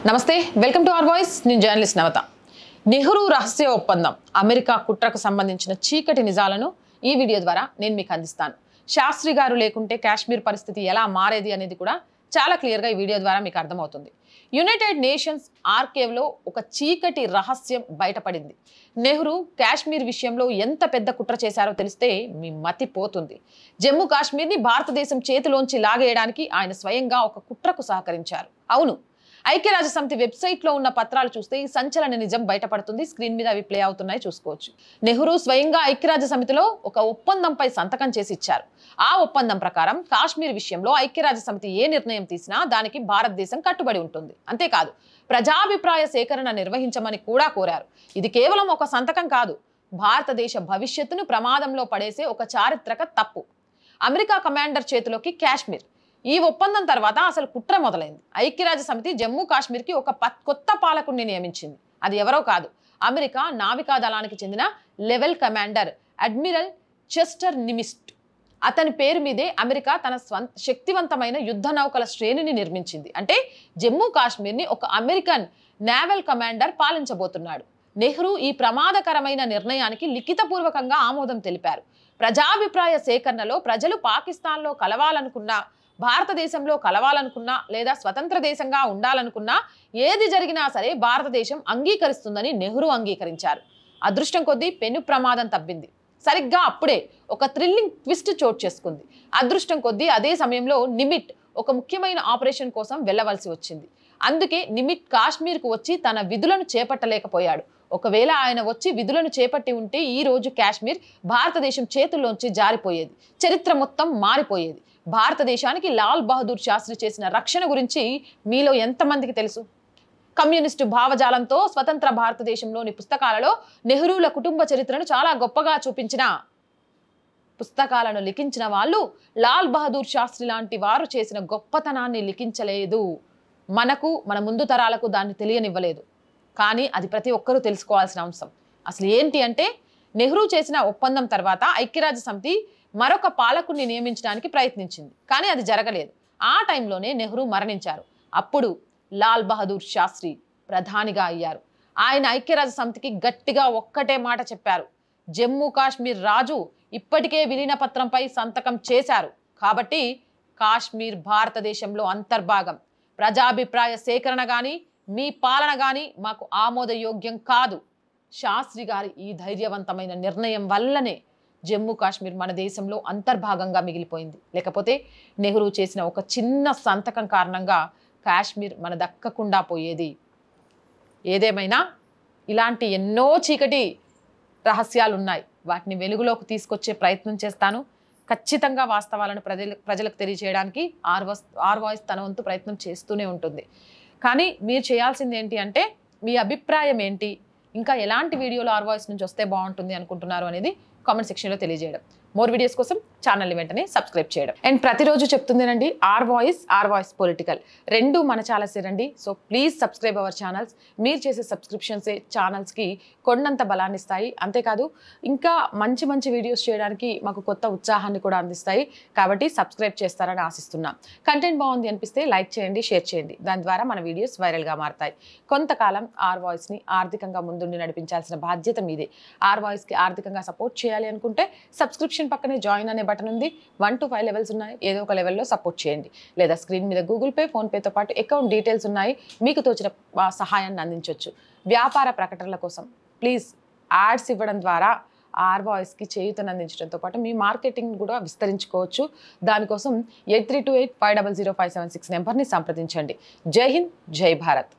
నమస్తే welcome to our voice నేను journalist నవత నెహ్రూ రహస్య ఒప్పందం అమెరికా కుట్రకు సంబంధించిన చీకటి నిజాలను ఈ వీడియో ద్వారా నేను మీకు అందిస్తాను శాస్త్రి గారు లేకుంటే కాశ్మీర్ పరిస్థితి ఎలా మారేది అనేది కూడా చాలా క్లియర్ గా ఈ వీడియో ద్వారా మీకు అర్థమవుతుంది యునైటెడ్ నేషన్స్ ఆర్కైవ్ లో ఒక చీకటి రహస్యం బయటపడింది నెహ్రూ కాశ్మీర్ విషయంలో ఎంత పెద్ద కుట్ర చేశారో తెలిస్తే మీ మతి పోతుంది జమ్మూ కాశ్మీర్ ని భారతదేశం చేతిలోంచి లాగేయడానికి ఆయన స్వయంగా ఒక కుట్రకు సహకరించారు అవును ఐక్యరాజ్య సమితి వెబ్సైట్ లో ఉన్న పత్రాలు చూస్తే ఈ సంచలన నిజం బయటపడుతుంది స్క్రీన్ మీద అవి ప్లే అవుతున్నాయి చూసుకోవచ్చు నెహ్రూ స్వయంగా ఐక్యరాజ్య సమితిలో ఒక ఒప్పందంపై సంతకం చేసి ఇచ్చారు ఆ ఒప్పందం ప్రకారం కాశ్మీర్ విషయంలో ఐక్యరాజ్య సమితి ఏ నిర్ణయం తీసినా దానికి భారతదేశం కట్టుబడి ఉంటుంది అంతేకాదు ప్రజాభిప్రాయ సేకరణ నిర్వహించమని కూడా కోరారు ఇది కేవలం ఒక సంతకం కాదు భారతదేశ భవిష్యత్తును ప్రమాదంలో పడేసే ఒక చారిత్రక తప్పు అమెరికా కమాండర్ చేతిలోకి కాశ్మీర్ ఈ ఒప్పందం తర్వాత అసలు కుట్ర మొదలైంది ఐక్యరాజ్య సమితి జమ్మూ కాశ్మీర్కి ఒక కొత్త పాలకుడిని నియమించింది అది ఎవరో కాదు అమెరికా నావికా దళానికి చెందిన లెవెల్ కమాండర్ అడ్మిరల్ చెస్టర్ నిమిస్ట్ అతని పేరు మీదే అమెరికా తన శక్తివంతమైన యుద్ధ నౌకల శ్రేణిని నిర్మించింది అంటే జమ్మూ కాశ్మీర్ని ఒక అమెరికన్ నేవల్ కమాండర్ పాలించబోతున్నాడు నెహ్రూ ఈ ప్రమాదకరమైన నిర్ణయానికి లిఖితపూర్వకంగా ఆమోదం తెలిపారు ప్రజాభిప్రాయ సేకరణలో ప్రజలు పాకిస్తాన్లో కలవాలనుకున్నా భారతదేశంలో కలవాలనుకున్నా లేదా స్వతంత్ర దేశంగా ఉండాలనుకున్నా ఏది జరిగినా సరే భారతదేశం అంగీకరిస్తుందని నెహ్రూ అంగీకరించారు అదృష్టం కొద్దీ పెను ప్రమాదం తప్పింది సరిగ్గా అప్పుడే ఒక థ్రిల్లింగ్ ట్విస్ట్ చోటు చేసుకుంది అదృష్టం కొద్దీ అదే సమయంలో నిమిట్ ఒక ముఖ్యమైన ఆపరేషన్ కోసం వెళ్ళవలసి వచ్చింది అందుకే నిమిట్ కాశ్మీర్కు వచ్చి తన విధులను చేపట్టలేకపోయాడు ఒకవేళ ఆయన వచ్చి విధులను చేపట్టి ఉంటే ఈ రోజు కాశ్మీర్ భారతదేశం చేతుల్లోంచి జారిపోయేది చరిత్ర మొత్తం మారిపోయేది భారతదేశానికి లాల్ బహదూర్ శాస్త్రి చేసిన రక్షణ గురించి మీలో ఎంతమందికి తెలుసు కమ్యూనిస్టు భావజాలంతో స్వతంత్ర భారతదేశంలోని పుస్తకాలలో నెహ్రూల కుటుంబ చరిత్రను చాలా గొప్పగా చూపించిన పుస్తకాలను లిఖించిన వాళ్ళు లాల్ బహదూర్ శాస్త్రి లాంటి వారు చేసిన గొప్పతనాన్ని లిఖించలేదు మన ముందు తరాలకు దాన్ని తెలియనివ్వలేదు కానీ అది ప్రతి ఒక్కరూ తెలుసుకోవాల్సిన అంశం అసలు ఏంటి అంటే నెహ్రూ చేసిన ఒప్పందం తర్వాత ఐక్యరాజ్య సమితి మరొక పాలకుడిని నియమించడానికి ప్రయత్నించింది కానీ అది జరగలేదు ఆ టైంలోనే నెహ్రూ మరణించారు అప్పుడు లాల్ బహదూర్ శాస్త్రి ప్రధానిగా అయ్యారు ఆయన ఐక్యరాజ్య సమితికి గట్టిగా ఒక్కటే మాట చెప్పారు జమ్మూ కాశ్మీర్ రాజు ఇప్పటికే విలీన పత్రంపై సంతకం చేశారు కాబట్టి కాశ్మీర్ భారతదేశంలో అంతర్భాగం ప్రజాభిప్రాయ సేకరణ గాని మీ పాలన గాని మాకు ఆమోదయోగ్యం కాదు శాస్త్రి గారి ఈ ధైర్యవంతమైన నిర్ణయం వల్లనే జమ్మూ కాశ్మీర్ మన దేశంలో అంతర్భాగంగా మిగిలిపోయింది లేకపోతే నెహ్రూ చేసిన ఒక చిన్న సంతకం కారణంగా కాశ్మీర్ మన దక్కకుండా పోయేది ఏదేమైనా ఇలాంటి ఎన్నో చీకటి రహస్యాలు ఉన్నాయి వాటిని వెలుగులోకి తీసుకొచ్చే ప్రయత్నం చేస్తాను ఖచ్చితంగా వాస్తవాలను ప్రజలకు తెలియజేయడానికి ఆర్ వాయిస్ తన వంతు ప్రయత్నం చేస్తూనే ఉంటుంది కానీ మీరు చేయాల్సింది ఏంటి అంటే మీ అభిప్రాయం ఏంటి ఇంకా ఎలాంటి వీడియోలు ఆర్ వాయిస్ నుంచి వస్తే బాగుంటుంది అనుకుంటున్నారు అనేది కామెంట్ సెక్షన్లో తెలియజేయడం మోర్ వీడియోస్ కోసం ఛానల్ని వెంటనే సబ్స్క్రైబ్ చేయడం అండ్ ప్రతిరోజు చెప్తుందేనండి ఆర్ వాయిస్ పొలిటికల్ రెండు మన ఛానల్సేనండి so please subscribe our channels మీరు చేసే సబ్స్క్రిప్షన్సే ఛానల్స్కి కొండంత బలాన్ని ఇస్తాయి అంతేకాదు ఇంకా మంచి మంచి వీడియోస్ చేయడానికి మాకు కొత్త ఉత్సాహాన్ని కూడా అందిస్తాయి కాబట్టి సబ్స్క్రైబ్ చేస్తారని ఆశిస్తున్నాం కంటెంట్ బాగుంది అనిపిస్తే లైక్ చేయండి షేర్ చేయండి దాని ద్వారా మన వీడియోస్ వైరల్గా మారతాయి కొంతకాలం ఆర్ వాయిస్ని ఆర్థికంగా ముందుండి నడిపించాల్సిన బాధ్యత మీదే ఆర్ వాయిస్కి ఆర్థికంగా సపోర్ట్ చేయాలి అనుకుంటే సబ్స్క్రిప్షన్ పక్కనే జాయిన్ అనే బటన్ ఉంది 1 to 5 లెవెల్స్ ఉన్నాయి ఏదో ఒక లెవెల్లో సపోర్ట్ చేయండి లేదా స్క్రీన్ మీద గూగుల్ పే ఫోన్ పేతో పాటు అకౌంట్ డీటెయిల్స్ ఉన్నాయి మీకు తోచిన సహాయాన్ని అందించవచ్చు వ్యాపార ప్రకటనల కోసం ప్లీజ్ యాడ్స్ ఇవ్వడం ద్వారా ఆర్ వాయిస్కి చేయూతను అందించడంతో పాటు మీ మార్కెటింగ్ కూడా విస్తరించుకోవచ్చు దానికోసం 8328500576 నెంబర్ని సంప్రదించండి జై హింద్ జై భారత్